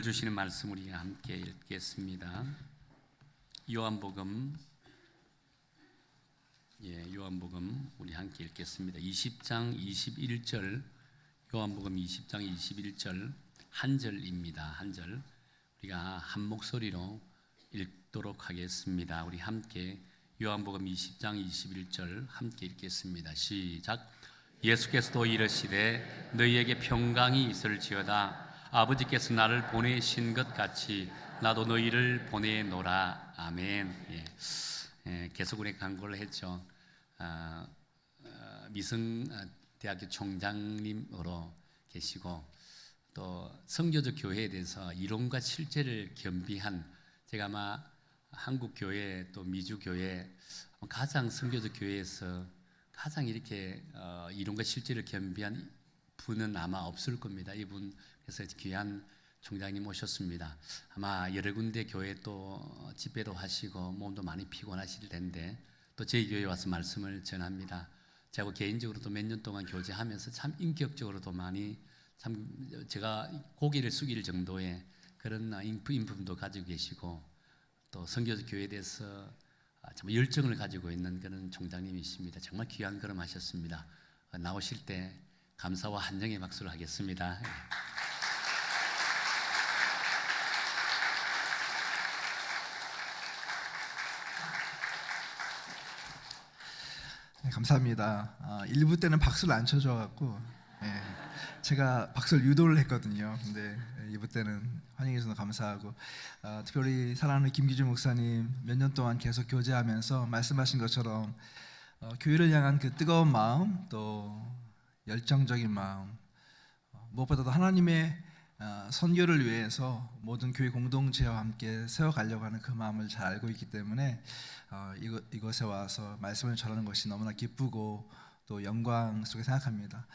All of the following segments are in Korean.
주시는 말씀 우리 함께 읽겠습니다. 요한복음 우리 함께 읽겠습니다. 20장 21절, 요한복음 20장 21절 한 절입니다. 한 절 우리가 한 목소리로 읽도록 하겠습니다. 우리 함께 요한복음 20장 21절 함께 읽겠습니다. 시작. 예수께서도 이르시되 너희에게 평강이 있을지어다. 아버지께서 나를 보내신 것 같이 나도 너희를 보내노라. 아멘. 계속 우리 강구를 했죠. 미성대학교 총장님으로 계시고 또 선교적 교회에 대해서 이론과 실제를 겸비한, 제가 아마 한국 교회 또 미주 교회 가장 선교적 교회에서 가장 이렇게 이론과 실제를 겸비한 분은 아마 없을 겁니다. 이분 그래서 귀한 총장님 오셨습니다. 아마 여러 군데 교회 또 집회도 하시고 몸도 많이 피곤하실 텐데 또 저희 교회에 와서 말씀을 전합니다. 제가 개인적으로도 몇 년 동안 교제하면서 참 인격적으로도 많이 참 제가 고개를 숙일 정도의 그런 인품도 가지고 계시고 또 선교적 교회에 대해서 정말 열정을 가지고 있는 그런 총장님이십니다. 정말 귀한 걸음하셨습니다. 나오실 때 감사와 한정의 박수를 하겠습니다. 네, 감사합니다. 1부 때는 박수를 안 쳐줘갖고 제가 박수를 유도를 했거든요. 근데 2부 때는 환영해 주셔서 감사하고, 특별히 사랑하는 김기주 목사님 몇 년 동안 계속 교제하면서 말씀하신 것처럼 교회를 향한 그 뜨거운 마음, 또 열정적인 마음, 무엇보다도 하나님의 선교를 위해서 모든 교회 공동체와 함께 세워가려고 하는 그 마음을 잘 알고 있기 때문에 이곳에 와서 말씀을 전하는 것이 너무나 기쁘고 또 영광 속에 생각합니다.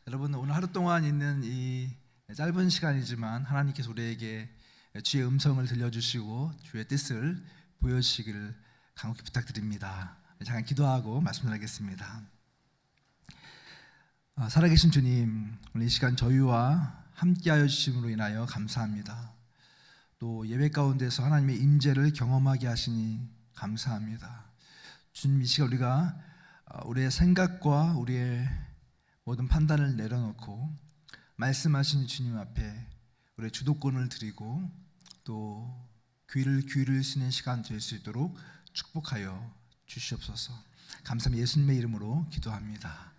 여러분, 오늘 하루 동안 있는 이 짧은 시간이지만 하나님께서 우리에게 주의 음성을 들려주시고 주의 뜻을 보여주시기를 간곡히 부탁드립니다. 잠깐 기도하고 말씀 전하겠습니다. 살아계신 주님, 오늘 이 시간 저희와 함께하여 주심으로 인하여 감사합니다. 또 예배 가운데서 하나님의 임재를 경험하게 하시니 감사합니다. 주님, 이 시간 우리가 우리의 생각과 우리의 모든 판단을 내려놓고 말씀하신 주님 앞에 우리의 주도권을 드리고 또 귀를 쓰는 시간 될 수 있도록 축복하여 주시옵소서. 감사합니다. 예수님의 이름으로 기도합니다.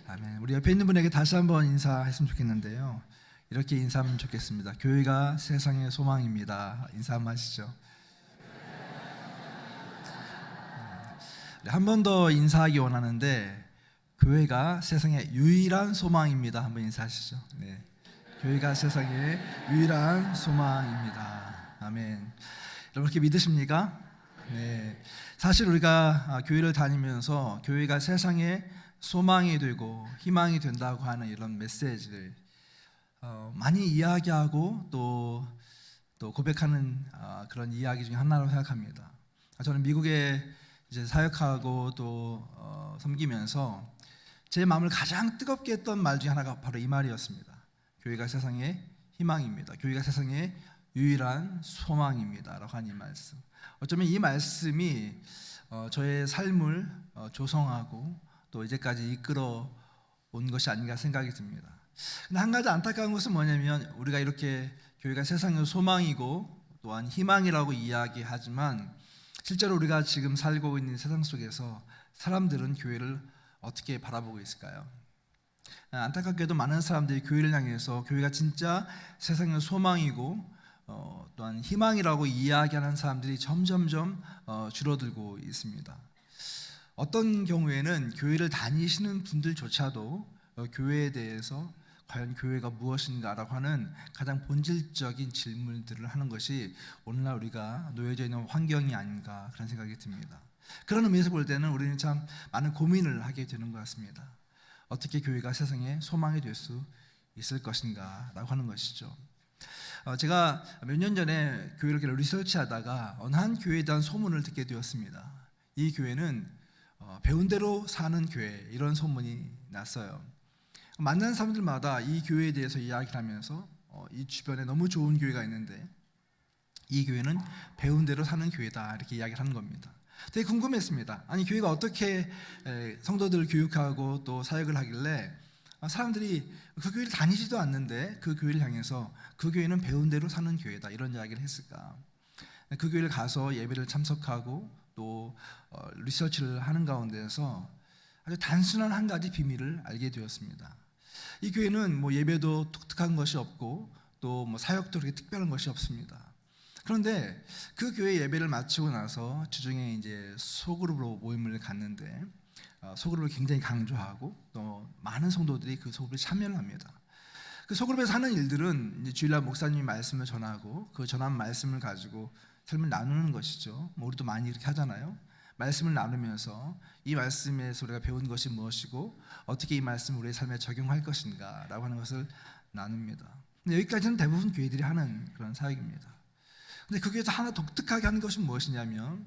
아멘. 우리 옆에 있는 분에게 다시 한번 인사했으면 좋겠는데요. 이렇게 인사하면 좋겠습니다. 교회가 세상의 소망입니다. 인사 한번 하시죠. 한 번 더 인사하기 원하는데, 교회가 세상의 유일한 소망입니다. 한번 인사하시죠. 네. 교회가 세상의 유일한 소망입니다. 아멘. 여러분, 그렇게 믿으십니까? 네. 사실 우리가 교회를 다니면서 교회가 세상의 소망이 되고 희망이 된다고 하는 이런 메시지를 많이 이야기하고 또 고백하는 그런 이야기 중에 하나라고 생각합니다. 저는 미국에 이제 사역하고 또 섬기면서 제 마음을 가장 뜨겁게 했던 말 중에 하나가 바로 이 말이었습니다. 교회가 세상의 희망입니다. 교회가 세상의 유일한 소망입니다 라고 하는 이 말씀. 어쩌면 이 말씀이 저의 삶을 조성하고 또 이제까지 이끌어 온 것이 아닌가 생각이 듭니다. 근데 한 가지 안타까운 것은 뭐냐면, 우리가 이렇게 교회가 세상의 소망이고 또한 희망이라고 이야기하지만 실제로 우리가 지금 살고 있는 세상 속에서 사람들은 교회를 어떻게 바라보고 있을까요? 안타깝게도 많은 사람들이 교회를 향해서 교회가 진짜 세상의 소망이고 또한 희망이라고 이야기하는 사람들이 점점점 줄어들고 있습니다. 어떤 경우에는 교회를 다니시는 분들조차도 교회에 대해서 과연 교회가 무엇인가라고 하는 가장 본질적인 질문들을 하는 것이 오늘날 우리가 놓여져 있는 환경이 아닌가, 그런 생각이 듭니다. 그런 의미에서 볼 때는 우리는 참 많은 고민을 하게 되는 것 같습니다. 어떻게 교회가 세상에 소망이 될 수 있을 것인가 라고 하는 것이죠. 제가 몇 년 전에 교회를 리서치하다가 어느 한 교회에 대한 소문을 듣게 되었습니다. 이 교회는 배운 대로 사는 교회, 이런 소문이 났어요. 만나는 사람들마다 이 교회에 대해서 이야기를 하면서 이 주변에 너무 좋은 교회가 있는데 이 교회는 배운 대로 사는 교회다 이렇게 이야기를 하는 겁니다. 되게 궁금했습니다. 아니 교회가 어떻게 성도들을 교육하고 또 사역을 하길래 사람들이 그 교회를 다니지도 않는데 그 교회를 향해서 그 교회는 배운 대로 사는 교회다 이런 이야기를 했을까? 그 교회를 가서 예배를 참석하고 또 리서치를 하는 가운데서 아주 단순한 한 가지 비밀을 알게 되었습니다. 이 교회는 뭐 예배도 독특한 것이 없고 또 뭐 사역도 그렇게 특별한 것이 없습니다. 그런데 그 교회 예배를 마치고 나서 주중에 이제 소그룹으로 모임을 갔는데 소그룹을 굉장히 강조하고 또 많은 성도들이 그 소그룹에 참여를 합니다. 그 소그룹에서 하는 일들은 이제 주일날 목사님이 말씀을 전하고 그 전한 말씀을 가지고 삶을 나누는 것이죠. 뭐 우리도 많이 이렇게 하잖아요. 말씀을 나누면서 이 말씀에서 우리가 배운 것이 무엇이고 어떻게 이 말씀을 우리의 삶에 적용할 것인가라고 하는 것을 나눕니다. 근데 여기까지는 대부분 교회들이 하는 그런 사역입니다. 근데 거기에서 하나 독특하게 하는 것이 무엇이냐면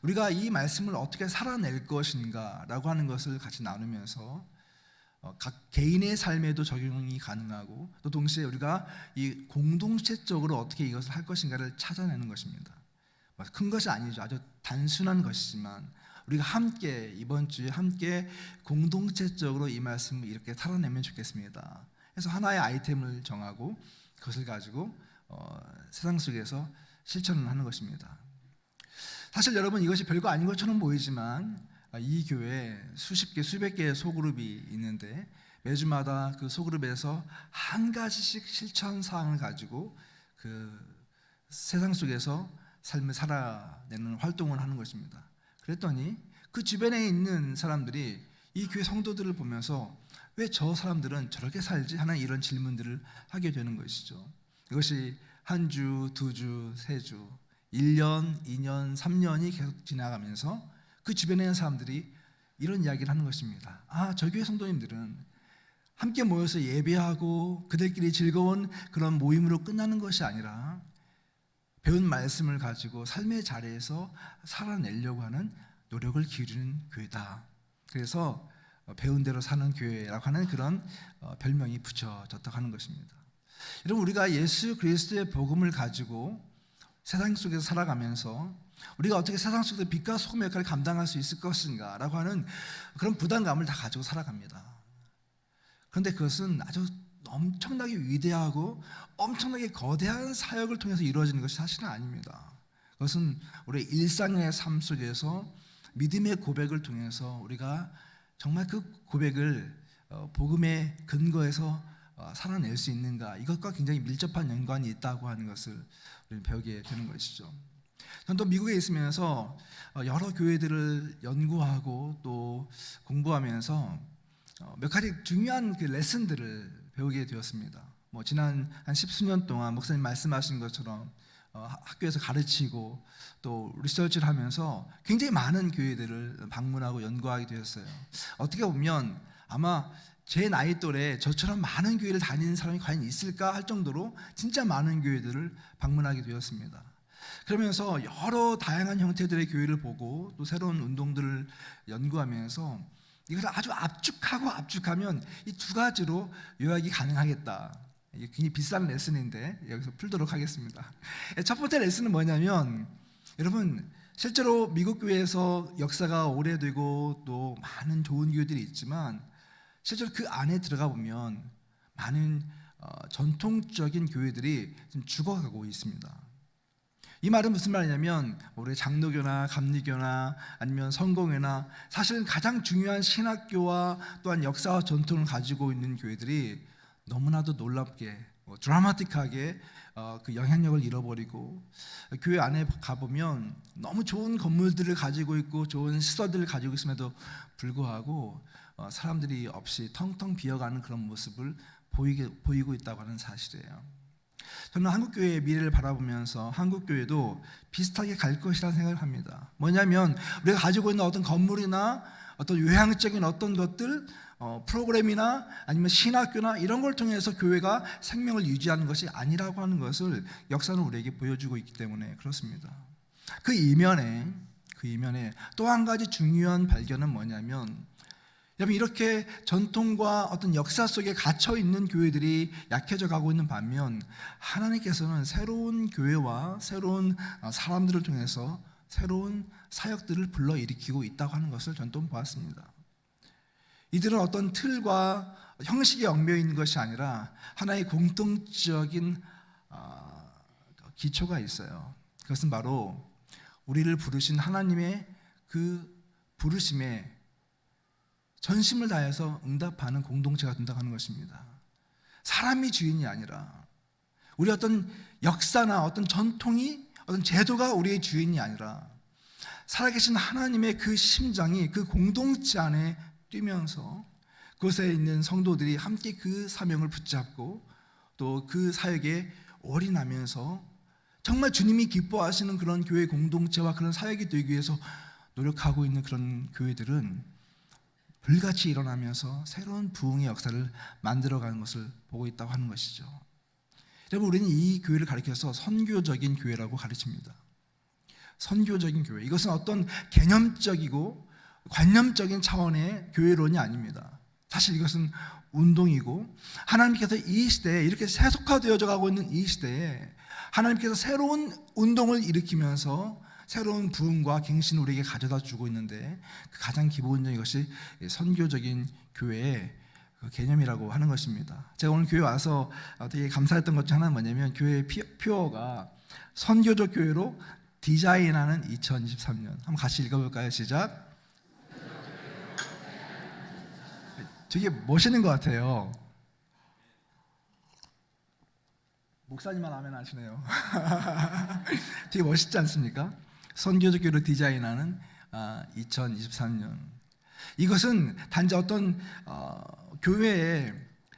우리가 이 말씀을 어떻게 살아낼 것인가라고 하는 것을 같이 나누면서 각 개인의 삶에도 적용이 가능하고 또 동시에 우리가 이 공동체적으로 어떻게 이것을 할 것인가를 찾아내는 것입니다. 큰 것이 아니죠. 아주 단순한 것이지만 우리가 함께 이번 주에 함께 공동체적으로 이 말씀을 이렇게 살아내면 좋겠습니다. 그래서 하나의 아이템을 정하고 그것을 가지고 세상 속에서 실천을 하는 것입니다. 사실 여러분 이것이 별거 아닌 것처럼 보이지만 이 교회에 수십 개, 수백 개의 소그룹이 있는데 매주마다 그 소그룹에서 한 가지씩 실천 사항을 가지고 그 세상 속에서 삶을 살아내는 활동을 하는 것입니다. 그랬더니 그 주변에 있는 사람들이 이 교회 성도들을 보면서 왜 저 사람들은 저렇게 살지 하는 이런 질문들을 하게 되는 것이죠. 이것이 한 주, 두 주, 세 주, 1년, 2년, 3년이 계속 지나가면서 그 주변에 있는 사람들이 이런 이야기를 하는 것입니다. 저 교회 성도님들은 함께 모여서 예배하고 그들끼리 즐거운 그런 모임으로 끝나는 것이 아니라 배운 말씀을 가지고 삶의 자리에서 살아내려고 하는 노력을 기울이는 교회다. 그래서 배운 대로 사는 교회라고 하는 그런 별명이 붙여졌다고 하는 것입니다. 여러분 우리가 예수 그리스도의 복음을 가지고 세상 속에서 살아가면서 우리가 어떻게 세상 속에서 빛과 소금의 역할을 감당할 수 있을 것인가 라고 하는 그런 부담감을 다 가지고 살아갑니다. 그런데 그것은 아주 엄청나게 위대하고 엄청나게 거대한 사역을 통해서 이루어지는 것이 사실은 아닙니다. 그것은 우리의 일상의 삶 속에서 믿음의 고백을 통해서 우리가 정말 그 고백을 복음의 근거에서 살아낼 수 있는가, 이것과 굉장히 밀접한 연관이 있다고 하는 것을 우리는 배우게 되는 것이죠. 저는 또 미국에 있으면서 여러 교회들을 연구하고 또 공부하면서 몇 가지 중요한 그 레슨들을 배우게 되었습니다. 뭐 지난 한 10수년 동안 목사님 말씀하신 것처럼 학교에서 가르치고 또 리서치를 하면서 굉장히 많은 교회들을 방문하고 연구하게 되었어요. 어떻게 보면 아마 제 나이 또래 저처럼 많은 교회를 다니는 사람이 과연 있을까 할 정도로 진짜 많은 교회들을 방문하게 되었습니다. 그러면서 여러 다양한 형태들의 교회를 보고 또 새로운 운동들을 연구하면서 이것을 아주 압축하면 이 두 가지로 요약이 가능하겠다. 이게 굉장히 비싼 레슨인데 여기서 풀도록 하겠습니다. 첫 번째 레슨은 뭐냐면 여러분 실제로 미국 교회에서 역사가 오래되고 또 많은 좋은 교회들이 있지만 실제로 그 안에 들어가 보면 많은 전통적인 교회들이 지금 죽어가고 있습니다. 이 말은 무슨 말이냐면 우리 장로교나 감리교나 아니면 성공회나 사실은 가장 중요한 신학교와 또한 역사와 전통을 가지고 있는 교회들이 너무나도 놀랍게 드라마틱하게 그 영향력을 잃어버리고 교회 안에 가보면 너무 좋은 건물들을 가지고 있고 좋은 시설들을 가지고 있음에도 불구하고 사람들이 없이 텅텅 비어가는 그런 모습을 보이고 있다고 하는 사실이에요. 저는 한국교회의 미래를 바라보면서 한국교회도 비슷하게 갈 것이라는 생각을 합니다. 뭐냐면 우리가 가지고 있는 어떤 건물이나 어떤 요양적인 어떤 것들 프로그램이나 아니면 신학교나 이런 걸 통해서 교회가 생명을 유지하는 것이 아니라고 하는 것을 역사는 우리에게 보여주고 있기 때문에 그렇습니다. 그 이면에 또 한 가지 중요한 발견은 뭐냐면 여러분, 이렇게 전통과 어떤 역사 속에 갇혀 있는 교회들이 약해져 가고 있는 반면, 하나님께서는 새로운 교회와 새로운 사람들을 통해서 새로운 사역들을 불러일으키고 있다고 하는 것을 저는 또 보았습니다. 이들은 어떤 틀과 형식에 얽매여 있는 것이 아니라 하나의 공통적인 기초가 있어요. 그것은 바로 우리를 부르신 하나님의 그 부르심에 전심을 다해서 응답하는 공동체가 된다고 하는 것입니다. 사람이 주인이 아니라, 우리 어떤 역사나 어떤 전통이, 어떤 제도가 우리의 주인이 아니라 살아계신 하나님의 그 심장이 그 공동체 안에 뛰면서 그곳에 있는 성도들이 함께 그 사명을 붙잡고 또 그 사역에 올인하면서 정말 주님이 기뻐하시는 그런 교회 공동체와 그런 사역이 되기 위해서 노력하고 있는 그런 교회들은 불같이 일어나면서 새로운 부흥의 역사를 만들어가는 것을 보고 있다고 하는 것이죠. 여러분, 우리는 이 교회를 가리켜서 선교적인 교회라고 가르칩니다. 선교적인 교회, 이것은 어떤 개념적이고 관념적인 차원의 교회론이 아닙니다. 사실 이것은 운동이고, 하나님께서 이 시대에, 이렇게 세속화되어져 가고 있는 이 시대에 하나님께서 새로운 운동을 일으키면서 새로운 부흥과 갱신을 우리에게 가져다 주고 있는데, 그 가장 기본적인 것이 선교적인 교회의 그 개념이라고 하는 것입니다. 제가 오늘 교회 와서 되게 감사했던 것 중 하나는 뭐냐면, 교회 표어가 선교적 교회로 디자인하는 2023년. 한번 같이 읽어볼까요? 시작. 되게 멋있는 것 같아요. 목사님만 아멘 하시네요. 되게 멋있지 않습니까? 선교적 교회로 디자인하는 2023년. 이것은 단지 어떤 교회의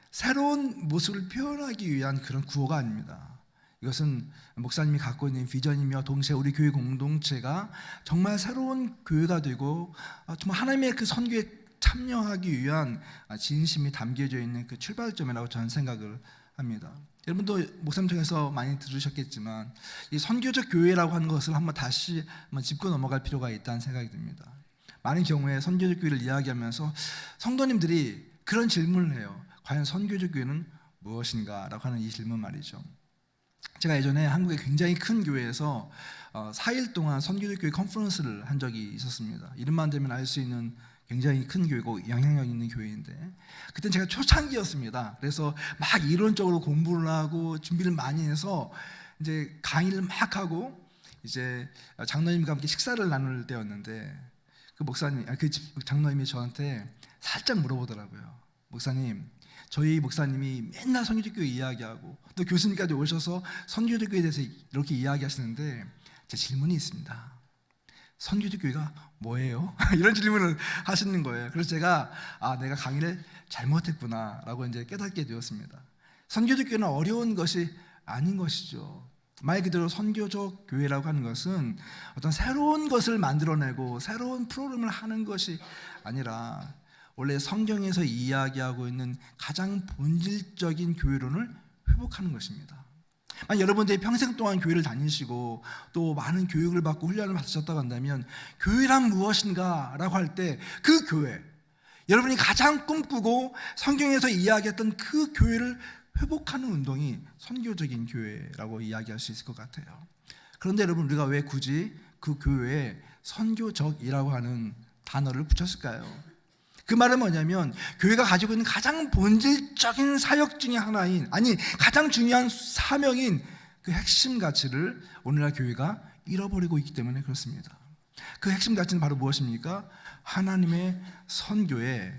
새로운 모습을 표현하기 위한 그런 구호가 아닙니다. 이것은 목사님이 갖고 있는 비전이며 동시에 우리 교회 공동체가 정말 새로운 교회가 되고 정말 하나님의 그 선교에 참여하기 위한 진심이 담겨져 있는 그 출발점이라고 저는 생각을 합니다. 여러분도 목사님 통해서 많이 들으셨겠지만, 이 선교적 교회라고 하는 것을 다시 짚고 넘어갈 필요가 있다는 생각이 듭니다. 많은 경우에 선교적 교회를 이야기하면서 성도님들이 그런 질문을 해요. 과연 선교적 교회는 무엇인가? 라고 하는 이 질문 말이죠. 제가 예전에 한국의 굉장히 큰 교회에서 4일 동안 선교적 교회 컨퍼런스를 한 적이 있었습니다. 이름만 대면 알 수 있는 굉장히 큰 교회고 영향력 있는 교회인데, 그때는 제가 초창기였습니다. 그래서 막 이론적으로 공부를 하고 준비를 많이 해서 이제 강의를 막 하고 이제 장로님과 함께 식사를 나눌 때였는데, 그 목사님, 그 장로님이 저한테 살짝 물어보더라고요. 목사님, 저희 목사님이 맨날 선교적 교회 이야기하고 또 교수님까지 오셔서 선교적 교회에 대해서 이렇게 이야기하시는데, 제 질문이 있습니다. 선교적 교회가 뭐예요? 이런 질문을 하시는 거예요. 그래서 제가 내가 강의를 잘못했구나 라고 이제 깨닫게 되었습니다. 선교적 교회는 어려운 것이 아닌 것이죠. 말 그대로 선교적 교회라고 하는 것은 어떤 새로운 것을 만들어내고 새로운 프로그램을 하는 것이 아니라 원래 성경에서 이야기하고 있는 가장 본질적인 교회론을 회복하는 것입니다. 여러분들이 평생 동안 교회를 다니시고 또 많은 교육을 받고 훈련을 받으셨다고 한다면, 교회란 무엇인가 라고 할 때 그 교회, 여러분이 가장 꿈꾸고 성경에서 이야기했던 그 교회를 회복하는 운동이 선교적인 교회라고 이야기할 수 있을 것 같아요. 그런데 여러분, 우리가 왜 굳이 그 교회에 선교적이라고 하는 단어를 붙였을까요? 그 말은 뭐냐면, 교회가 가지고 있는 가장 본질적인 사역 중에 하나인, 아니 가장 중요한 사명인 그 핵심 가치를 오늘날 교회가 잃어버리고 있기 때문에 그렇습니다. 그 핵심 가치는 바로 무엇입니까? 하나님의 선교에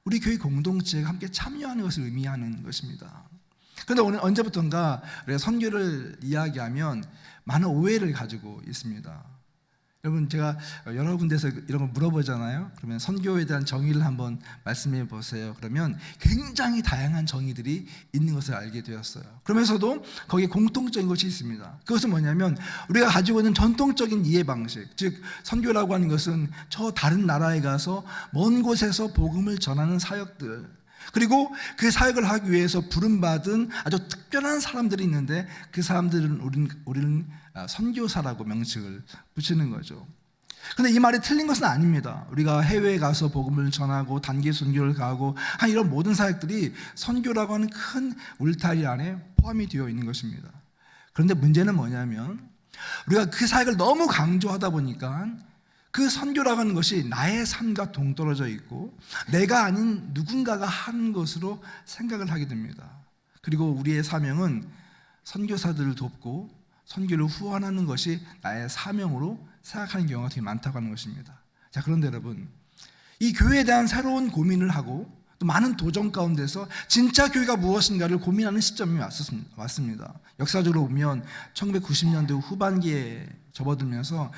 우리 교회 공동체가 함께 참여하는 것을 의미하는 것입니다. 그런데 오늘 언제부턴가 우리가 선교를 이야기하면 많은 오해를 가지고 있습니다. 여러분, 제가 여러 군데서 이런 거 물어보잖아요. 그러면 선교에 대한 정의를 한번 말씀해 보세요. 그러면 굉장히 다양한 정의들이 있는 것을 알게 되었어요. 그러면서도 거기에 공통적인 것이 있습니다. 그것은 뭐냐면, 우리가 가지고 있는 전통적인 이해 방식, 즉 선교라고 하는 것은 저 다른 나라에 가서 먼 곳에서 복음을 전하는 사역들, 그리고 그 사역을 하기 위해서 부름받은 아주 특별한 사람들이 있는데, 그 사람들은 우리는 선교사라고 명칭을 붙이는 거죠. 근데 이 말이 틀린 것은 아닙니다. 우리가 해외에 가서 복음을 전하고 단기 선교를 가고 한 이런 모든 사역들이 선교라고 하는 큰 울타리 안에 포함이 되어 있는 것입니다. 그런데 문제는 뭐냐면 우리가 그 사역을 너무 강조하다 보니까 그 선교라고 하는 것이 나의 삶과 동떨어져 있고 내가 아닌 누군가가 하는 것으로 생각을 하게 됩니다. 그리고 우리의 사명은 선교사들을 돕고 선교를 후원하는 것이 나의 사명으로 생각하는 경우가 되게 많다고 하는 것입니다. 자, 그런데 여러분, 이 교회에 대한 새로운 고민을 하고 또 많은 도전 가운데서 진짜 교회가 무엇인가를 고민하는 시점이 왔습니다. 역사적으로 보면 1990년대 후반기에 접어들면서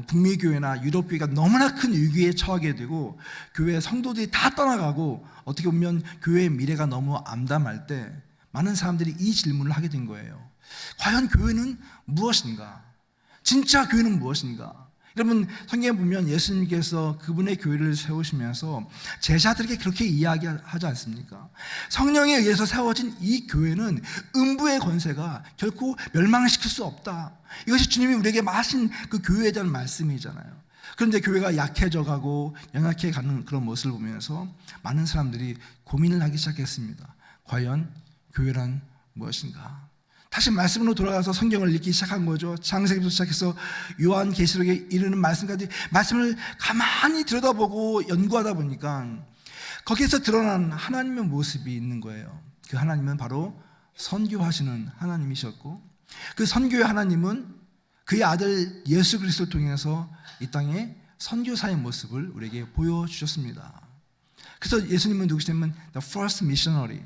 북미 교회나 유럽 교회가 너무나 큰 위기에 처하게 되고 교회 성도들이 다 떠나가고 어떻게 보면 교회의 미래가 너무 암담할 때 많은 사람들이 이 질문을 하게 된 거예요. 과연 교회는 무엇인가? 진짜 교회는 무엇인가? 여러분, 성경에 보면 예수님께서 그분의 교회를 세우시면서 제자들에게 그렇게 이야기하지 않습니까? 성령에 의해서 세워진 이 교회는 음부의 권세가 결코 멸망시킬 수 없다. 이것이 주님이 우리에게 하신 그 교회에 대한 말씀이잖아요. 그런데 교회가 약해져 가고 연약해 가는 그런 모습을 보면서 많은 사람들이 고민을 하기 시작했습니다. 과연 교회란 무엇인가? 다시 말씀으로 돌아가서 성경을 읽기 시작한 거죠. 창세기부터 시작해서 요한계시록에 이르는 말씀까지 말씀을 가만히 들여다보고 연구하다 보니까 거기에서 드러난 하나님의 모습이 있는 거예요. 그 하나님은 바로 선교하시는 하나님이셨고 그 선교의 하나님은 그의 아들 예수 그리스도를 통해서 이 땅에 선교사의 모습을 우리에게 보여주셨습니다. 그래서 예수님은 누구시냐면 The First Missionary,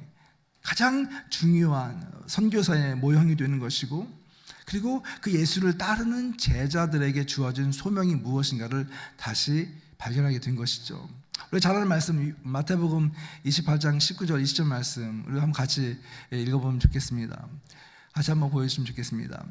가장 중요한 선교사의 모형이 되는 것이고 그리고 그 예수를 따르는 제자들에게 주어진 소명이 무엇인가를 다시 발견하게 된 것이죠. 우리 잘 아는 말씀 마태복음 28장 19절 20절 말씀 우리 한번 같이 읽어보면 좋겠습니다. 같이 한번 보여주시면 좋겠습니다.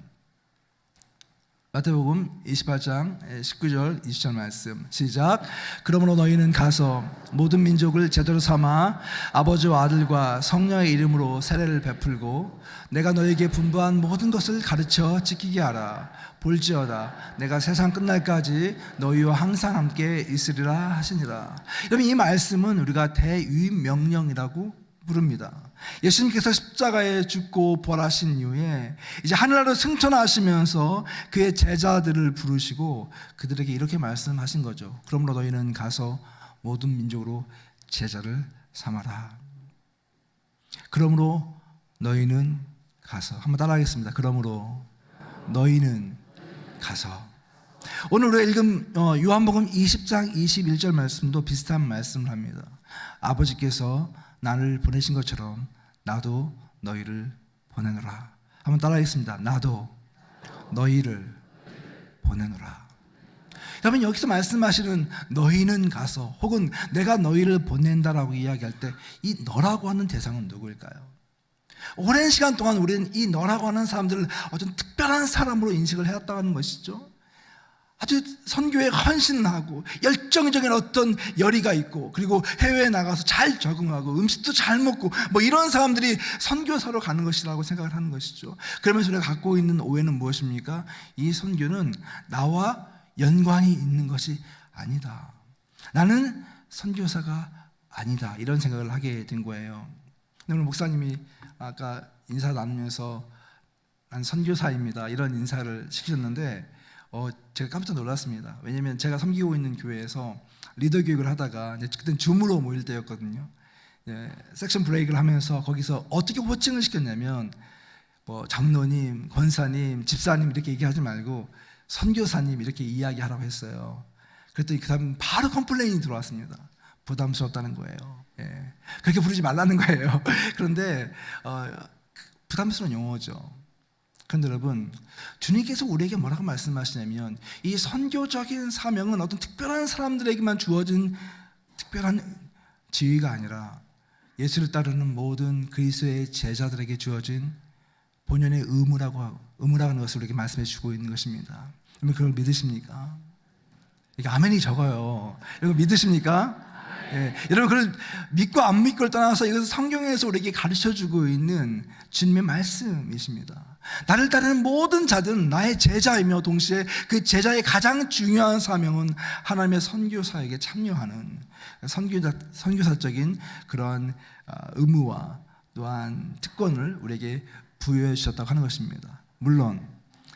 마태복음 28장 19절 20절 말씀 시작. 그러므로 너희는 가서 모든 민족을 제자로 삼아 아버지와 아들과 성령의 이름으로 세례를 베풀고 내가 너희에게 분부한 모든 것을 가르쳐 지키게 하라. 볼지어다 내가 세상 끝날까지 너희와 항상 함께 있으리라 하시니라. 여러분, 이 말씀은 우리가 대위명령이라고 부릅니다. 예수님께서 십자가에 죽고 부활하신 이후에 이제 하늘나라로 승천하시면서 그의 제자들을 부르시고 그들에게 이렇게 말씀하신 거죠. 그러므로 너희는 가서 모든 민족으로 제자를 삼아라. 그러므로 너희는 가서, 한번 따라하겠습니다. 그러므로 너희는 가서. 오늘 우리가 읽은 요한복음 20장 21절 말씀도 비슷한 말씀을 합니다. 아버지께서 나를 보내신 것처럼 나도 너희를 보내노라. 한번 따라하겠습니다. 나도 너희를 보내노라. 여러분, 여기서 말씀하시는 너희는 가서 혹은 내가 너희를 보낸다라고 이야기할 때 이 너라고 하는 대상은 누구일까요? 오랜 시간 동안 우리는 이 너라고 하는 사람들을 어떤 특별한 사람으로 인식을 해왔다는 것이죠. 아주 선교에 헌신하고 열정적인 어떤 열의가 있고 그리고 해외에 나가서 잘 적응하고 음식도 잘 먹고 뭐 이런 사람들이 선교사로 가는 것이라고 생각을 하는 것이죠. 그러면서 우리가 갖고 있는 오해는 무엇입니까? 이 선교는 나와 연관이 있는 것이 아니다. 나는 선교사가 아니다. 이런 생각을 하게 된 거예요. 오늘 목사님이 아까 인사 나누면서 난 선교사입니다. 이런 인사를 시키셨는데 제가 깜짝 놀랐습니다. 왜냐하면 제가 섬기고 있는 교회에서 리더 교육을 하다가 그때는 줌으로 모일 때였거든요. 섹션 브레이크를 하면서 거기서 어떻게 호칭을 시켰냐면 뭐 장로님, 권사님, 집사님 이렇게 얘기하지 말고 선교사님 이렇게 이야기하라고 했어요. 그랬더니 그 다음 바로 컴플레인이 들어왔습니다. 부담스럽다는 거예요. 그렇게 부르지 말라는 거예요. 그런데 부담스러운 용어죠. 그런데 여러분, 주님께서 우리에게 뭐라고 말씀하시냐면 이 선교적인 사명은 어떤 특별한 사람들에게만 주어진 특별한 지위가 아니라 예수를 따르는 모든 그리스도의 제자들에게 주어진 본연의 의무라고 하는 것을 우리에게 말씀해 주고 있는 것입니다. 여러분, 그걸 믿으십니까? 이게 아멘이 적어요. 여러분, 믿으십니까? 예, 여러분 그걸 믿고 안 믿고를 떠나서 이것은 성경에서 우리에게 가르쳐주고 있는 주님의 말씀이십니다. 나를 따르는 모든 자들은 나의 제자이며 동시에 그 제자의 가장 중요한 사명은 하나님의 선교사에게 참여하는 선교사적인 그런 의무와 또한 특권을 우리에게 부여해 주셨다고 하는 것입니다. 물론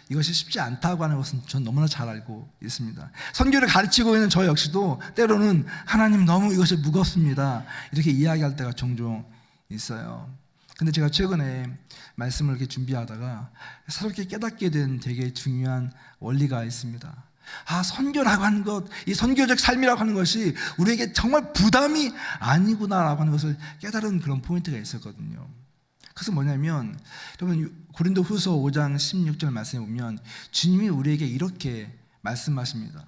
이것이 쉽지 않다고 하는 것은 전 너무나 잘 알고 있습니다. 선교를 가르치고 있는 저 역시도 때로는 하나님 너무 이것이 무겁습니다 이렇게 이야기할 때가 종종 있어요. 근데 제가 최근에 말씀을 이렇게 준비하다가 새롭게 깨닫게 된 되게 중요한 원리가 있습니다. 선교라고 하는 것, 이 선교적 삶이라고 하는 것이 우리에게 정말 부담이 아니구나라고 하는 것을 깨달은 그런 포인트가 있었거든요. 그래서 뭐냐면 여러분 고린도후서 5장 16절 말씀에 보면 주님이 우리에게 이렇게 말씀하십니다.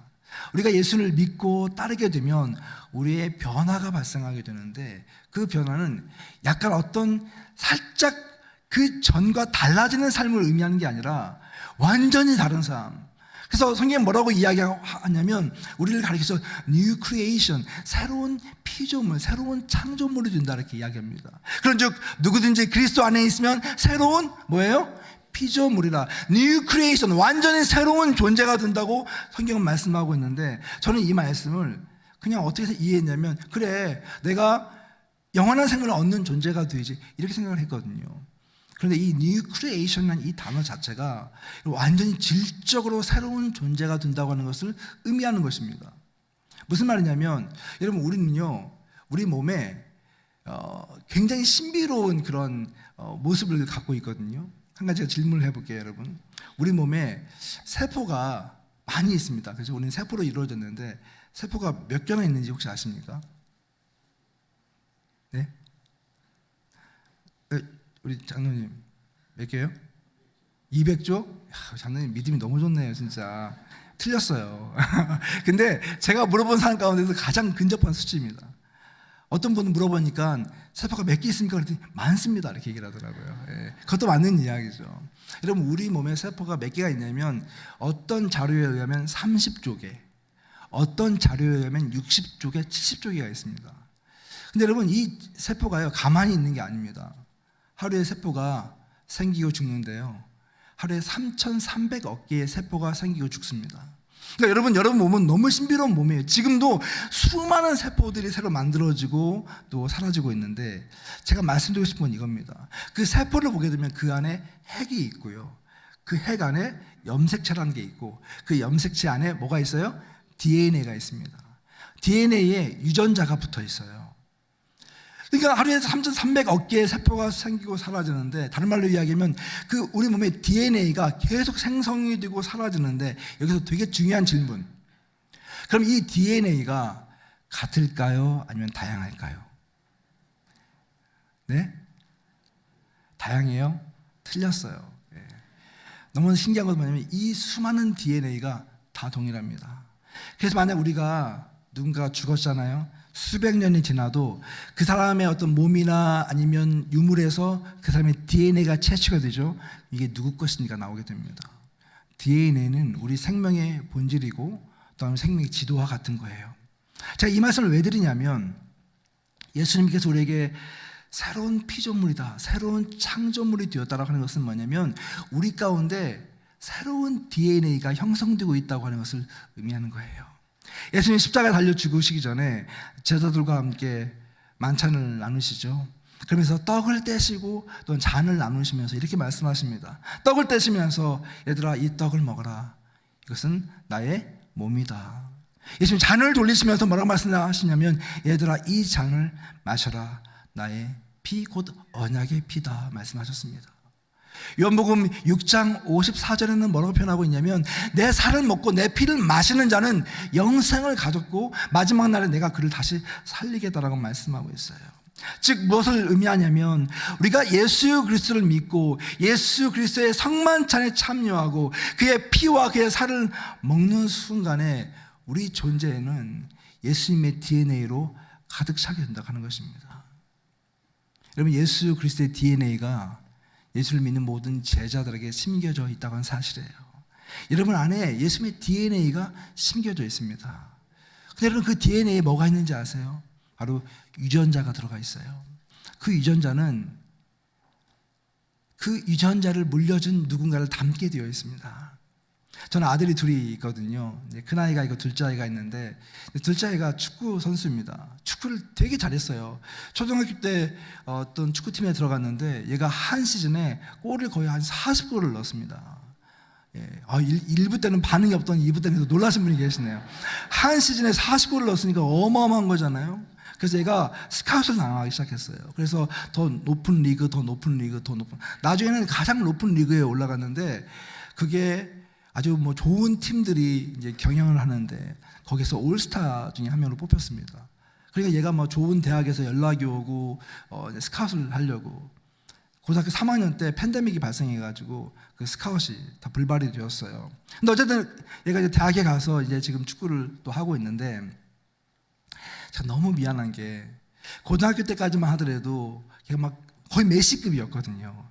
우리가 예수를 믿고 따르게 되면 우리의 변화가 발생하게 되는데 그 변화는 약간 어떤 살짝 그 전과 달라지는 삶을 의미하는 게 아니라 완전히 다른 삶. 그래서 성경에 뭐라고 이야기하냐면 우리를 가리켜서 new creation, 새로운 피조물, 새로운 창조물이 된다 이렇게 이야기합니다. 그런즉 누구든지 그리스도 안에 있으면 새로운 뭐예요? 피조물이라. new creation, 완전히 새로운 존재가 된다고 성경은 말씀하고 있는데 저는 이 말씀을 그냥 어떻게 이해했냐면 그래 내가 영원한 생명을 얻는 존재가 되지 이렇게 생각을 했거든요. 그런데 이 new creation이라는 이 단어 자체가 완전히 질적으로 새로운 존재가 된다고 하는 것을 의미하는 것입니다. 무슨 말이냐면 여러분 우리는요 우리 몸에 굉장히 신비로운 그런 모습을 갖고 있거든요. 한 가지 제가 질문을 해볼게요. 여러분 우리 몸에 세포가 많이 있습니다. 그래서 우리는 세포로 이루어졌는데 세포가 몇 개나 있는지 혹시 아십니까? 네? 우리 장로님 몇 개요? 200조? 장로님 믿음이 너무 좋네요 진짜. 틀렸어요. 근데 제가 물어본 사람 가운데서 가장 근접한 수치입니다. 어떤 분은 물어보니까 세포가 몇 개 있습니까? 그랬더니 많습니다 이렇게 얘기를 하더라고요. 그것도 맞는 이야기죠. 여러분 우리 몸에 세포가 몇 개가 있냐면 어떤 자료에 의하면 30조 개, 어떤 자료에 의하면 60조 개, 70조 개가 있습니다. 근데 여러분 이 세포가요 가만히 있는 게 아닙니다. 하루에 세포가 생기고 죽는데요 하루에 3,300억 개의 세포가 생기고 죽습니다. 그러니까 여러분 몸은 너무 신비로운 몸이에요. 지금도 수많은 세포들이 새로 만들어지고 또 사라지고 있는데 제가 말씀드리고 싶은 건 이겁니다. 그 세포를 보게 되면 그 안에 핵이 있고요 그 핵 안에 염색체라는 게 있고 그 염색체 안에 뭐가 있어요? DNA가 있습니다. DNA에 유전자가 붙어 있어요. 그러니까 하루에 3,300억 개의 세포가 생기고 사라지는데 다른 말로 이야기하면 그 우리 몸의 DNA가 계속 생성이 되고 사라지는데 여기서 되게 중요한 질문. 그럼 이 DNA가 같을까요? 아니면 다양할까요? 네? 다양해요? 틀렸어요. 너무 신기한 건 뭐냐면 이 수많은 DNA가 다 동일합니다. 그래서 만약 우리가 누군가가 죽었잖아요. 수백 년이 지나도 그 사람의 어떤 몸이나 아니면 유물에서 그 사람의 DNA가 채취가 되죠. 이게 누구 것인가 나오게 됩니다. DNA는 우리 생명의 본질이고 또 생명의 지도와 같은 거예요. 제가 이 말씀을 왜 드리냐면 예수님께서 우리에게 새로운 피조물이다, 새로운 창조물이 되었다라고 하는 것은 뭐냐면 우리 가운데 새로운 DNA가 형성되고 있다고 하는 것을 의미하는 거예요. 예수님 십자가에 달려 죽으시기 전에 제자들과 함께 만찬을 나누시죠. 그러면서 떡을 떼시고 또 잔을 나누시면서 이렇게 말씀하십니다. 떡을 떼시면서 얘들아 이 떡을 먹어라. 이것은 나의 몸이다. 예수님 잔을 돌리시면서 뭐라고 말씀하시냐면 얘들아 이 잔을 마셔라. 나의 피 곧 언약의 피다 말씀하셨습니다. 요한복음 6장 54절에는 뭐라고 표현하고 있냐면 내 살을 먹고 내 피를 마시는 자는 영생을 가졌고 마지막 날에 내가 그를 다시 살리겠다라고 말씀하고 있어요. 즉 무엇을 의미하냐면 우리가 예수 그리스도를 믿고 예수 그리스도의 성만찬에 참여하고 그의 피와 그의 살을 먹는 순간에 우리 존재에는 예수님의 DNA로 가득 차게 된다고 하는 것입니다. 여러분 예수 그리스도의 DNA가 예수를 믿는 모든 제자들에게 심겨져 있다고 하는 사실이에요. 여러분 안에 예수님의 DNA가 심겨져 있습니다. 근데 여러분 그 DNA에 뭐가 있는지 아세요? 바로 유전자가 들어가 있어요. 그 유전자는 그 유전자를 물려준 누군가를 닮게 되어 있습니다. 저는 아들이 둘이 있거든요. 큰 아이가 있고 둘째 아이가 있는데, 둘째 아이가 축구 선수입니다. 축구를 되게 잘했어요. 초등학교 때 어떤 축구팀에 들어갔는데 얘가 한 시즌에 골을 거의 한 40골을 넣었습니다. 1부 때는 반응이 없던 2부 때는 놀라신 분이 계시네요. 한 시즌에 40골을 넣었으니까 어마어마한 거잖아요. 그래서 얘가 스카웃을 당하기 시작했어요. 그래서 더 높은 리그, 더 높은 리그, 더 높은, 나중에는 가장 높은 리그에 올라갔는데, 그게 아주 뭐 좋은 팀들이 이제 경영을 하는데 거기서 올스타 중에 한 명으로 뽑혔습니다. 그러니까 얘가 뭐 좋은 대학에서 연락이 오고 스카웃을 하려고, 고등학교 3학년 때 팬데믹이 발생해가지고 그 스카웃이 다 불발이 되었어요. 근데 어쨌든 얘가 이제 대학에 가서 이제 지금 축구를 또 하고 있는데, 참 너무 미안한 게 고등학교 때까지만 하더라도 걔가 막 거의 메시급이었거든요.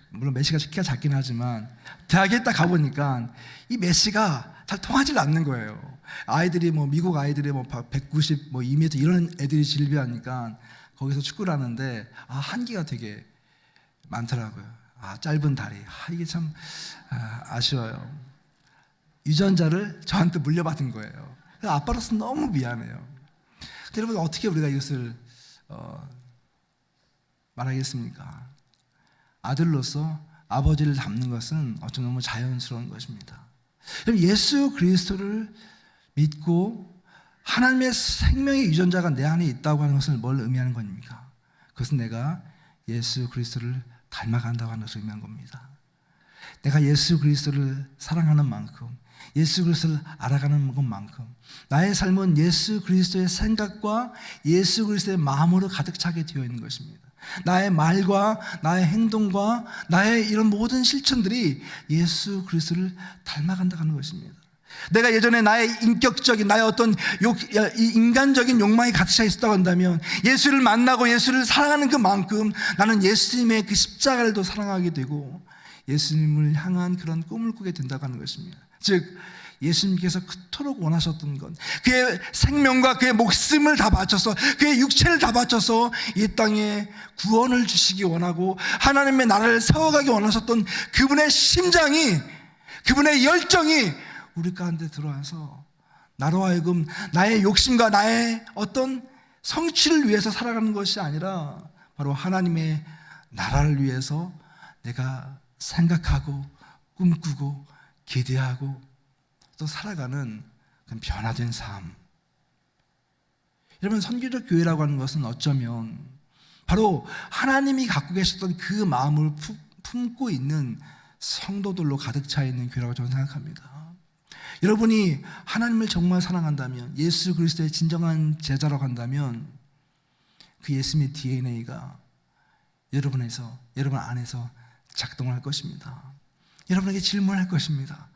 물론 메시가 키가 작긴 하지만 대학에 딱 가보니까 이 메시가 잘 통하지 않는 거예요. 아이들이 뭐 미국 아이들이 뭐 190, 뭐 2m 이런 애들이 질비하니까 거기서 축구를 하는데 한계가 되게 많더라고요. 짧은 다리. 이게 참 아쉬워요. 유전자를 저한테 물려받은 거예요. 그래서 아빠로서 너무 미안해요. 여러분, 어떻게 우리가 이것을 말하겠습니까? 아들로서 아버지를 닮는 것은 어쩌면 너무 자연스러운 것입니다. 예수 그리스도를 믿고 하나님의 생명의 유전자가 내 안에 있다고 하는 것은 뭘 의미하는 겁니까? 그것은 내가 예수 그리스도를 닮아간다고 하는 것을 의미한 겁니다. 내가 예수 그리스도를 사랑하는 만큼, 예수 그리스도를 알아가는 것만큼 나의 삶은 예수 그리스도의 생각과 예수 그리스도의 마음으로 가득 차게 되어 있는 것입니다. 나의 말과 나의 행동과 나의 이런 모든 실천들이 예수 그리스도를 닮아간다고 하는 것입니다. 내가 예전에 나의 인격적인 나의 어떤 이 인간적인 욕망이 가득 차 있었다고 한다면, 예수를 만나고 예수를 사랑하는 그만큼 나는 예수님의 그 십자가를 더 사랑하게 되고 예수님을 향한 그런 꿈을 꾸게 된다고 하는 것입니다. 즉 예수님께서 그토록 원하셨던 것, 그의 생명과 그의 목숨을 다 바쳐서, 그의 육체를 다 바쳐서 이 땅에 구원을 주시기 원하고 하나님의 나라를 세워가기 원하셨던 그분의 심장이, 그분의 열정이 우리 가운데 들어와서 나로 하여금 나의 욕심과 나의 어떤 성취를 위해서 살아가는 것이 아니라 바로 하나님의 나라를 위해서 내가 생각하고 꿈꾸고 기대하고 또 살아가는 그런 변화된 삶. 여러분, 선교적 교회라고 하는 것은 어쩌면 바로 하나님이 갖고 계셨던 그 마음을 품고 있는 성도들로 가득 차 있는 교회라고 저는 생각합니다. 여러분이 하나님을 정말 사랑한다면, 예수 그리스도의 진정한 제자라고 한다면 그 예수님의 DNA가 여러분 안에서 작동할 것입니다. 여러분에게 질문할 것입니다.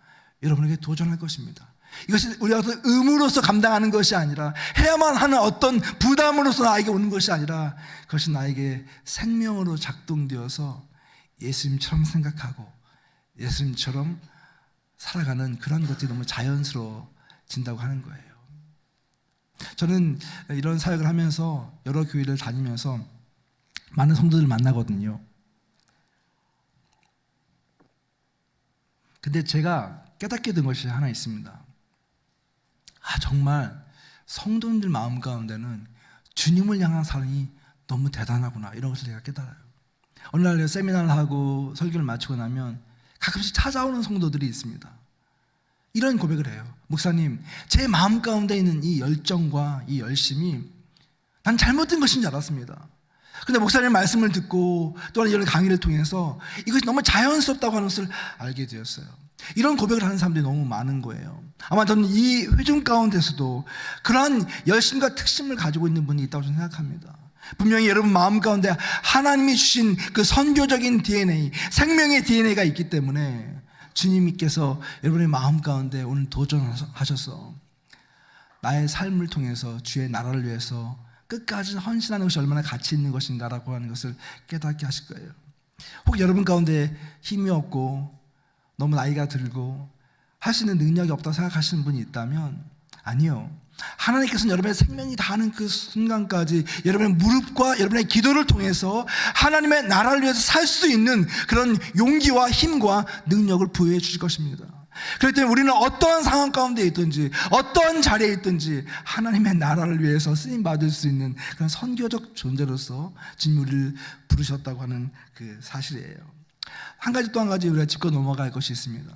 여러분에게 도전할 것입니다. 이것이 우리가 어떤 의무로서 감당하는 것이 아니라, 해야만 하는 어떤 부담으로서 나에게 오는 것이 아니라, 그것이 나에게 생명으로 작동되어서 예수님처럼 생각하고 예수님처럼 살아가는 그런 것들이 너무 자연스러워진다고 하는 거예요. 저는 이런 사역을 하면서 여러 교회를 다니면서 많은 성도들을 만나거든요. 근데 제가 깨닫게 된 것이 하나 있습니다. 정말 성도님들 마음 가운데는 주님을 향한 사랑이 너무 대단하구나, 이런 것을 제가 깨달아요. 어느 날 세미나를 하고 설교를 마치고 나면 가끔씩 찾아오는 성도들이 있습니다. 이런 고백을 해요. 목사님, 제 마음 가운데 있는 이 열정과 이 열심이 난 잘못된 것인 줄 알았습니다. 근데 목사님 말씀을 듣고 또한 이런 강의를 통해서 이것이 너무 자연스럽다고 하는 것을 알게 되었어요. 이런 고백을 하는 사람들이 너무 많은 거예요. 아마 저는 이 회중 가운데서도 그러한 열심과 특심을 가지고 있는 분이 있다고 저는 생각합니다. 분명히 여러분 마음 가운데 하나님이 주신 그 선교적인 DNA, 생명의 DNA가 있기 때문에 주님께서 여러분의 마음 가운데 오늘 도전하셔서 나의 삶을 통해서 주의 나라를 위해서 끝까지 헌신하는 것이 얼마나 가치 있는 것인가라고 하는 것을 깨닫게 하실 거예요. 혹 여러분 가운데 힘이 없고 너무 나이가 들고 할 수 있는 능력이 없다고 생각하시는 분이 있다면, 아니요. 하나님께서는 여러분의 생명이 다하는 그 순간까지 여러분의 무릎과 여러분의 기도를 통해서 하나님의 나라를 위해서 살 수 있는 그런 용기와 힘과 능력을 부여해 주실 것입니다. 그렇기 때문에 우리는 어떠한 상황 가운데 있든지 어떠한 자리에 있든지 하나님의 나라를 위해서 쓰임받을 수 있는 그런 선교적 존재로서 지금 우리를 부르셨다고 하는 그 사실이에요. 한 가지 또 한 가지 우리가 짚고 넘어갈 것이 있습니다.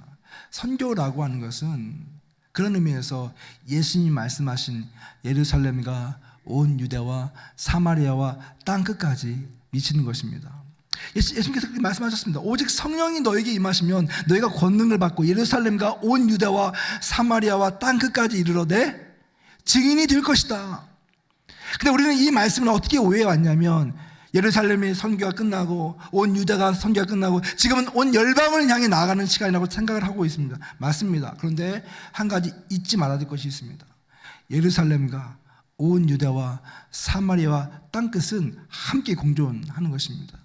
선교라고 하는 것은 그런 의미에서 예수님이 말씀하신 예루살렘과 온 유대와 사마리아와 땅 끝까지 미치는 것입니다. 예수님께서 그렇게 말씀하셨습니다. 오직 성령이 너에게 임하시면 너희가 권능을 받고 예루살렘과 온 유대와 사마리아와 땅 끝까지 이르러 내 증인이 될 것이다. 근데 우리는 이 말씀을 어떻게 오해해 왔냐면 예루살렘의 선교가 끝나고 온 유대가 선교가 끝나고 지금은 온 열방을 향해 나아가는 시간이라고 생각을 하고 있습니다. 맞습니다. 그런데 한 가지 잊지 말아야 될 것이 있습니다. 예루살렘과 온 유대와 사마리아와 땅끝은 함께 공존하는 것입니다.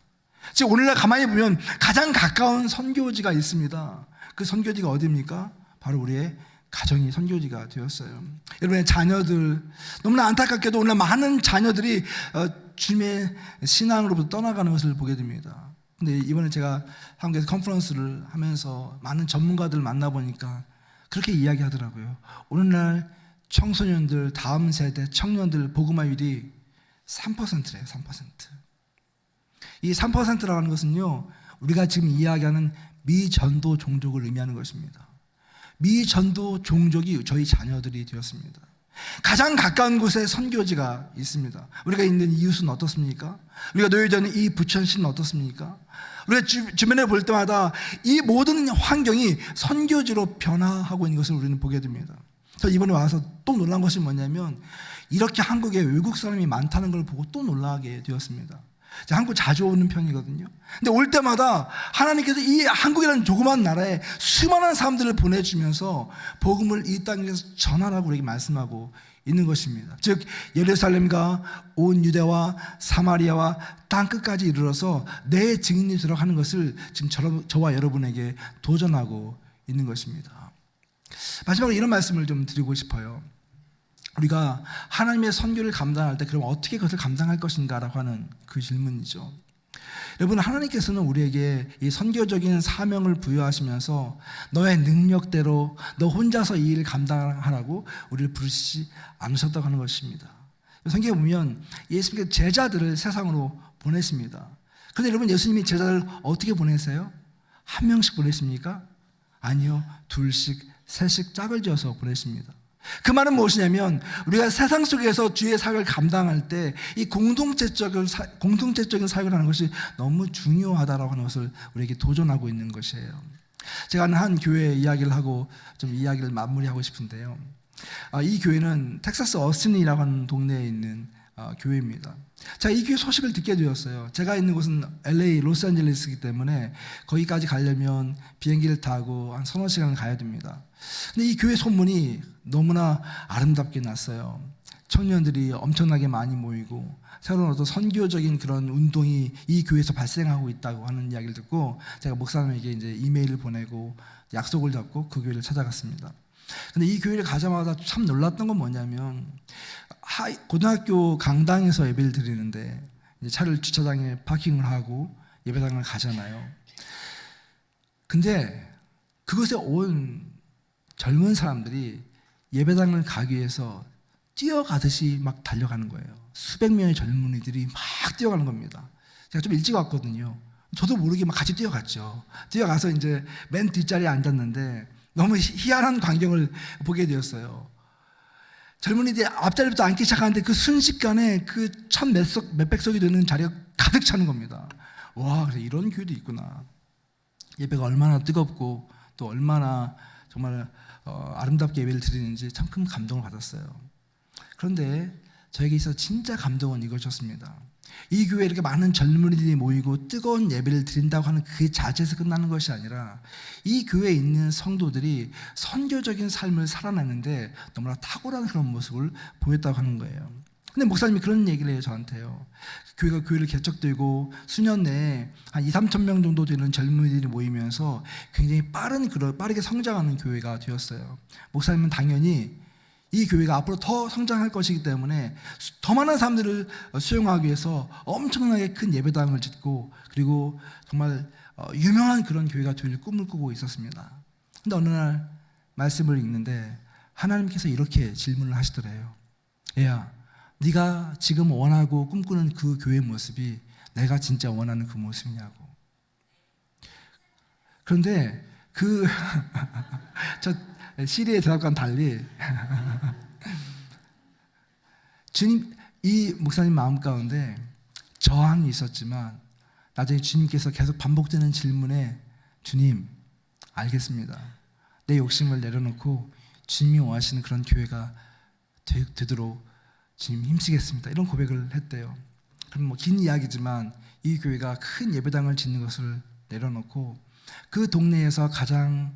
지금 오늘날 가만히 보면 가장 가까운 선교지가 있습니다. 그 선교지가 어디입니까? 바로 우리의 가정이 선교지가 되었어요. 여러분의 자녀들, 너무나 안타깝게도 오늘 많은 자녀들이 주님의 신앙으로부터 떠나가는 것을 보게 됩니다. 근데 이번에 제가 한국에서 컨퍼런스를 하면서 많은 전문가들을 만나보니까 그렇게 이야기하더라고요. 오늘날 청소년들, 다음 세대 청년들 복음화율이 3%래요. 3%. 이 3%라고 하는 것은요, 우리가 지금 이야기하는 미전도 종족을 의미하는 것입니다. 미전도 종족이 저희 자녀들이 되었습니다. 가장 가까운 곳에 선교지가 있습니다. 우리가 있는 이웃은 어떻습니까? 우리가 놓여져 있는 이 부천시는 어떻습니까? 우리가 주변에 볼 때마다 이 모든 환경이 선교지로 변화하고 있는 것을 우리는 보게 됩니다. 저 이번에 와서 또 놀란 것이 뭐냐면 이렇게 한국에 외국 사람이 많다는 걸 보고 또 놀라게 되었습니다. 한국 자주 오는 편이거든요. 근데 올 때마다 하나님께서 이 한국이라는 조그만 나라에 수많은 사람들을 보내주면서 복음을 이 땅에서 전하라고 우리에게 말씀하고 있는 것입니다. 즉 예루살렘과 온 유대와 사마리아와 땅 끝까지 이르러서 내 증인이 들어가는 것을 지금 저와 여러분에게 도전하고 있는 것입니다. 마지막으로 이런 말씀을 좀 드리고 싶어요. 우리가 하나님의 선교를 감당할 때 그럼 어떻게 그것을 감당할 것인가라고 하는 그 질문이죠. 여러분, 하나님께서는 우리에게 이 선교적인 사명을 부여하시면서 너의 능력대로 너 혼자서 이 일을 감당하라고 우리를 부르시지 않으셨다고 하는 것입니다. 성경에 보면 예수님께서 제자들을 세상으로 보내십니다. 그런데 여러분, 예수님이 제자들을 어떻게 보내세요? 한 명씩 보내십니까? 아니요, 둘씩, 셋씩 짝을 지어서 보내십니다. 그 말은 무엇이냐면 우리가 세상 속에서 주의 사역을 감당할 때 이 공동체적인 사역을 하는 것이 너무 중요하다라고 하는 것을 우리에게 도전하고 있는 것이에요. 제가 아는 한 교회 이야기를 하고 좀 이야기를 마무리하고 싶은데요. 이 교회는 텍사스 어스틴이라고 하는 동네에 있는 교회입니다. 제가 이 교회 소식을 듣게 되었어요. 제가 있는 곳은 LA 로스앤젤레스이기 때문에 거기까지 가려면 비행기를 타고 한 서너 시간을 가야 됩니다. 근데 이 교회 소문이 너무나 아름답게 났어요. 청년들이 엄청나게 많이 모이고 새로운 어떤 선교적인 그런 운동이 이 교회에서 발생하고 있다고 하는 이야기를 듣고 제가 목사님에게 이제 이메일을 보내고 약속을 잡고 그 교회를 찾아갔습니다. 근데 이 교회를 가자마자 참 놀랐던 건 뭐냐면 고등학교 강당에서 예배를 드리는데 이제 차를 주차장에 파킹을 하고 예배당을 가잖아요. 근데 그곳에 온 젊은 사람들이 예배당을 가기 위해서 뛰어가듯이 막 달려가는 거예요. 수백 명의 젊은이들이 막 뛰어가는 겁니다. 제가 좀 일찍 왔거든요. 저도 모르게 막 같이 뛰어갔죠. 뛰어가서 이제 맨 뒷자리에 앉았는데 너무 희한한 광경을 보게 되었어요. 젊은이들이 앞자리부터 앉기 시작하는데 그 순식간에 그 몇백 석이 되는 자리가 가득 차는 겁니다. 와, 그래, 이런 교회도 있구나. 예배가 얼마나 뜨겁고 또 얼마나 정말 아름답게 예배를 드리는지 참 큰 감동을 받았어요. 그런데 저에게 있어서 진짜 감동은 이것이었습니다. 이 교회에 이렇게 많은 젊은이들이 모이고 뜨거운 예배를 드린다고 하는 그 자체에서 끝나는 것이 아니라 이 교회에 있는 성도들이 선교적인 삶을 살아내는데 너무나 탁월한 그런 모습을 보였다고 하는 거예요. 근데 목사님이 그런 얘기를 해요, 저한테요. 교회를 개척되고 수년 내에 한 2-3천 명 정도 되는 젊은이들이 모이면서 굉장히 빠르게 성장하는 교회가 되었어요. 목사님은 당연히 이 교회가 앞으로 더 성장할 것이기 때문에 더 많은 사람들을 수용하기 위해서 엄청나게 큰 예배당을 짓고, 그리고 정말 유명한 그런 교회가 될 꿈을 꾸고 있었습니다. 근데 어느 날 말씀을 읽는데 하나님께서 이렇게 질문을 하시더래요. 얘야, 네가 지금 원하고 꿈꾸는 그 교회의 모습이 내가 진짜 원하는 그 모습이냐고. 그런데 저 시리의 대답과는 달리 주님, 이 목사님 마음 가운데 저항이 있었지만 나중에 주님께서 계속 반복되는 질문에 주님, 알겠습니다. 내 욕심을 내려놓고 주님이 원하시는 그런 교회가 되도록 주님 힘쓰겠습니다. 이런 고백을 했대요. 그럼 뭐 긴 이야기지만 이 교회가 큰 예배당을 짓는 것을 내려놓고 그 동네에서 가장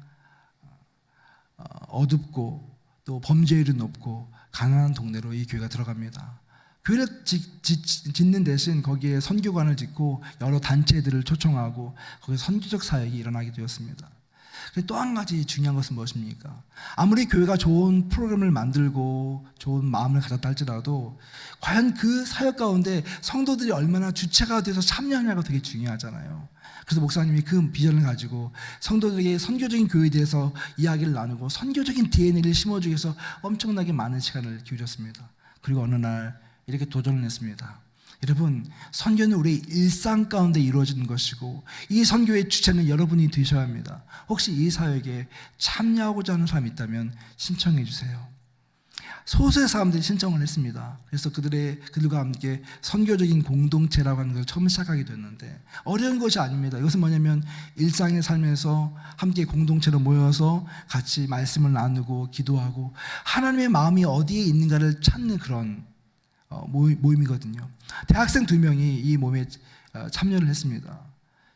어둡고 또 범죄율이 높고 가난한 동네로 이 교회가 들어갑니다. 교회를 짓는 대신 거기에 선교관을 짓고 여러 단체들을 초청하고 거기서 선교적 사역이 일어나게 되었습니다. 또 한 가지 중요한 것은 무엇입니까? 아무리 교회가 좋은 프로그램을 만들고 좋은 마음을 가졌다 할지라도 과연 그 사역 가운데 성도들이 얼마나 주체가 돼서 참여하냐가 되게 중요하잖아요. 그래서 목사님이 그 비전을 가지고 성도들에게 선교적인 교회에 대해서 이야기를 나누고 선교적인 DNA를 심어주기 위해서 엄청나게 많은 시간을 기울였습니다. 그리고 어느 날 이렇게 도전을 했습니다. 여러분, 선교는 우리의 일상 가운데 이루어지는 것이고 이 선교의 주체는 여러분이 되셔야 합니다. 혹시 이 사역에 참여하고자 하는 사람이 있다면 신청해 주세요. 소수의 사람들이 신청을 했습니다. 그래서 그들과 함께 선교적인 공동체라고 하는 걸 처음 시작하게 됐는데 어려운 것이 아닙니다. 이것은 뭐냐면 일상의 삶에서 함께 공동체로 모여서 같이 말씀을 나누고 기도하고 하나님의 마음이 어디에 있는가를 찾는 그런 모임이거든요. 대학생 2명이 이 모임에 참여를 했습니다.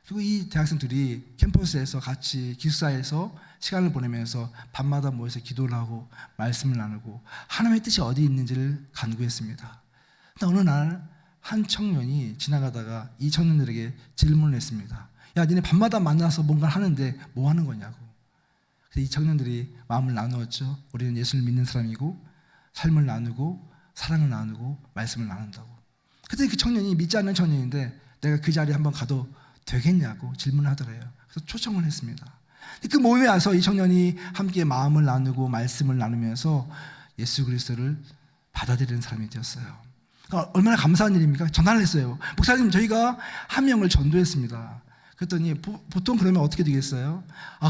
그리고 이 대학생들이 캠퍼스에서 같이 기숙사에서 시간을 보내면서 밤마다 모여서 기도를 하고 말씀을 나누고 하나님의 뜻이 어디 있는지를 간구했습니다. 근데 어느 날 한 청년이 지나가다가 이 청년들에게 질문을 했습니다. 야, 니네 밤마다 만나서 뭔가 하는데 뭐 하는 거냐고. 그래서 이 청년들이 마음을 나누었죠. 우리는 예수를 믿는 사람이고 삶을 나누고 사랑을 나누고 말씀을 나눈다고. 그때 그 청년이 믿지 않는 청년인데 내가 그 자리에 한번 가도 되겠냐고 질문을 하더래요. 그래서 초청을 했습니다. 그 모임에 와서 이 청년이 함께 마음을 나누고 말씀을 나누면서 예수 그리스도를 받아들이는 사람이 되었어요. 그러니까 얼마나 감사한 일입니까? 전화를 했어요. 목사님, 저희가 한 명을 전도했습니다. 그랬더니 보통 그러면 어떻게 되겠어요?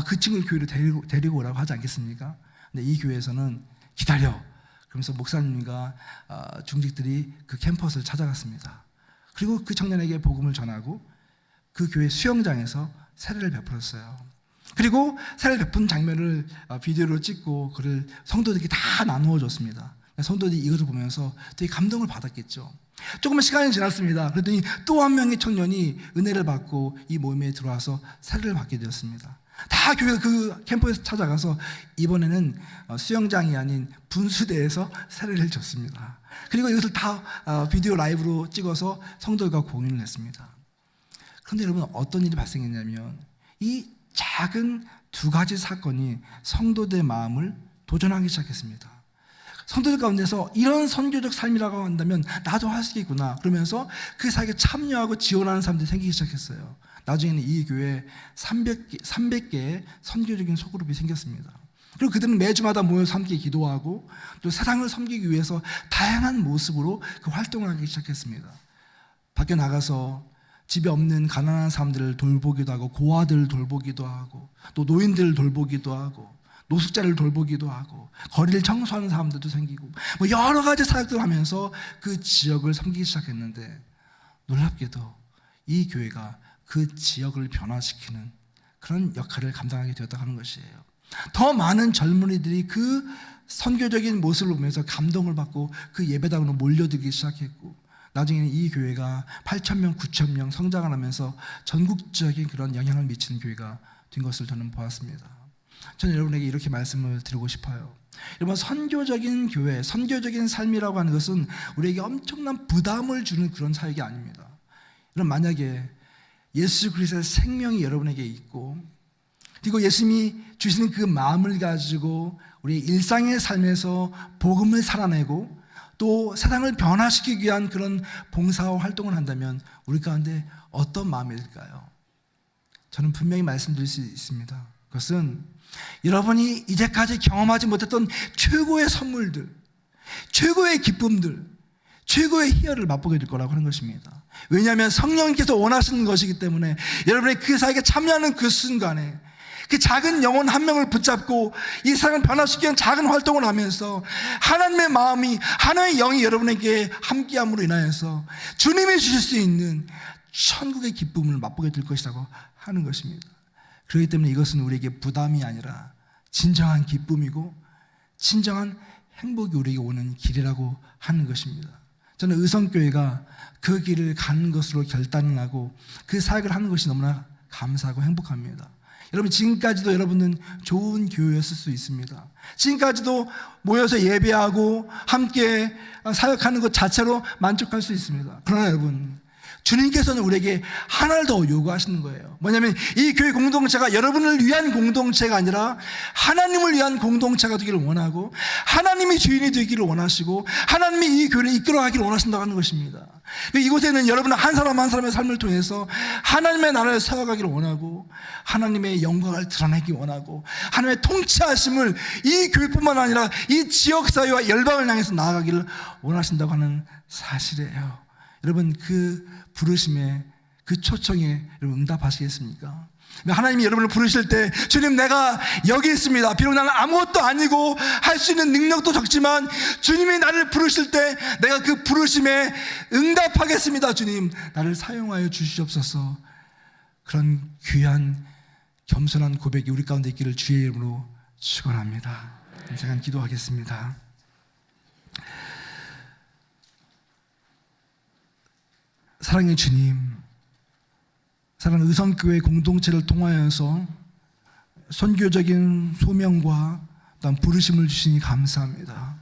그 친구를 교회로 데리고 오라고 하지 않겠습니까? 근데 이 교회에서는 기다려. 그러면서 목사님과 중직들이 그 캠퍼스를 찾아갔습니다. 그리고 그 청년에게 복음을 전하고 그 교회 수영장에서 세례를 베풀었어요. 그리고 세례를 베푼 장면을 비디오로 찍고 그를 성도들에게 다 나누어 줬습니다. 성도들이 이것을 보면서 되게 감동을 받았겠죠. 조금 시간이 지났습니다. 그랬더니 또 한 명의 청년이 은혜를 받고 이 모임에 들어와서 세례를 받게 되었습니다. 다 교회 그 캠퍼스에 찾아가서 이번에는 수영장이 아닌 분수대에서 세례를 줬습니다. 그리고 이것을 다 비디오 라이브로 찍어서 성도들과 공유를 했습니다. 그런데 여러분, 어떤 일이 발생했냐면 이 작은 2가지 사건이 성도들의 마음을 도전하기 시작했습니다. 성도들 가운데서 이런 선교적 삶이라고 한다면 나도 할 수 있겠구나 그러면서 그 사역에 참여하고 지원하는 사람들이 생기기 시작했어요. 나중에는 이 교회에 300개의 선교적인 소그룹이 생겼습니다. 그리고 그들은 매주마다 모여서 함께 기도하고 또 세상을 섬기기 위해서 다양한 모습으로 그 활동을 하기 시작했습니다. 밖에 나가서 집에 없는 가난한 사람들을 돌보기도 하고 고아들을 돌보기도 하고 또 노인들을 돌보기도 하고 노숙자를 돌보기도 하고 거리를 청소하는 사람들도 생기고 뭐 여러 가지 사역들을 하면서 그 지역을 섬기기 시작했는데 놀랍게도 이 교회가 그 지역을 변화시키는 그런 역할을 감당하게 되었다고 하는 것이에요. 더 많은 젊은이들이 그 선교적인 모습을 보면서 감동을 받고 그 예배당으로 몰려들기 시작했고 나중에는 이 교회가 8,000명, 9,000명 성장을 하면서 전국적인 그런 영향을 미치는 교회가 된 것을 저는 보았습니다. 저는 여러분에게 이렇게 말씀을 드리고 싶어요. 여러분, 선교적인 교회, 선교적인 삶이라고 하는 것은 우리에게 엄청난 부담을 주는 그런 사역이 아닙니다. 여러분, 만약에 예수 그리스도의 생명이 여러분에게 있고 그리고 예수님이 주시는 그 마음을 가지고 우리 일상의 삶에서 복음을 살아내고 또 세상을 변화시키기 위한 그런 봉사와 활동을 한다면 우리 가운데 어떤 마음일까요? 저는 분명히 말씀드릴 수 있습니다. 그것은 여러분이 이제까지 경험하지 못했던 최고의 선물들, 최고의 기쁨들, 최고의 희열을 맛보게 될 거라고 하는 것입니다. 왜냐하면 성령님께서 원하시는 것이기 때문에 여러분의 그 사역에 참여하는 그 순간에 그 작은 영혼 한 명을 붙잡고 이 세상을 변화시키는 위한 작은 활동을 하면서 하나님의 마음이, 하나님의 영이 여러분에게 함께함으로 인하여서 주님이 주실 수 있는 천국의 기쁨을 맛보게 될 것이라고 하는 것입니다. 그렇기 때문에 이것은 우리에게 부담이 아니라 진정한 기쁨이고 진정한 행복이 우리에게 오는 길이라고 하는 것입니다. 저는 의성교회가 그 길을 가는 것으로 결단을 하고 그 사역을 하는 것이 너무나 감사하고 행복합니다. 여러분, 지금까지도 여러분은 좋은 교회였을 수 있습니다. 지금까지도 모여서 예배하고 함께 사역하는 것 자체로 만족할 수 있습니다. 그러나 여러분, 주님께서는 우리에게 하나를 더 요구하시는 거예요. 뭐냐면 이 교회 공동체가 여러분을 위한 공동체가 아니라 하나님을 위한 공동체가 되기를 원하고 하나님이 주인이 되기를 원하시고 하나님이 이 교회를 이끌어가기를 원하신다고 하는 것입니다. 이곳에는 여러분 한 사람 한 사람의 삶을 통해서 하나님의 나라를 세워가기를 원하고 하나님의 영광을 드러내기 원하고 하나님의 통치하심을 이 교회뿐만 아니라 이 지역사회와 열방을 향해서 나아가기를 원하신다고 하는 사실이에요. 여러분, 그 부르심에, 그 초청에 여러분 응답하시겠습니까? 하나님이 여러분을 부르실 때 주님, 내가 여기 있습니다. 비록 나는 아무것도 아니고 할 수 있는 능력도 적지만 주님이 나를 부르실 때 내가 그 부르심에 응답하겠습니다. 주님, 나를 사용하여 주시옵소서. 그런 귀한 겸손한 고백이 우리 가운데 있기를 주의 이름으로 축원합니다. 제가 기도하겠습니다. 사랑의 주님, 사랑하는 의성교회 공동체를 통하여서 선교적인 소명과 또한 부르심을 주시니 감사합니다.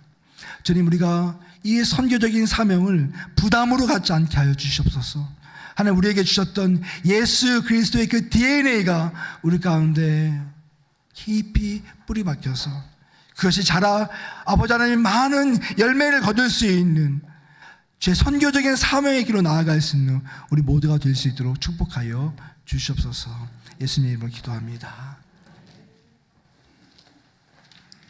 주님, 우리가 이 선교적인 사명을 부담으로 갖지 않게 하여 주시옵소서. 하나님, 우리에게 주셨던 예수 그리스도의 그 DNA가 우리 가운데 깊이 뿌리 박혀서 그것이 자라 아버지 하나님 많은 열매를 거둘 수 있는 제 선교적인 사명의 길로 나아갈 수 있는 우리 모두가 될 수 있도록 축복하여 주시옵소서. 예수님 이름으로 기도합니다.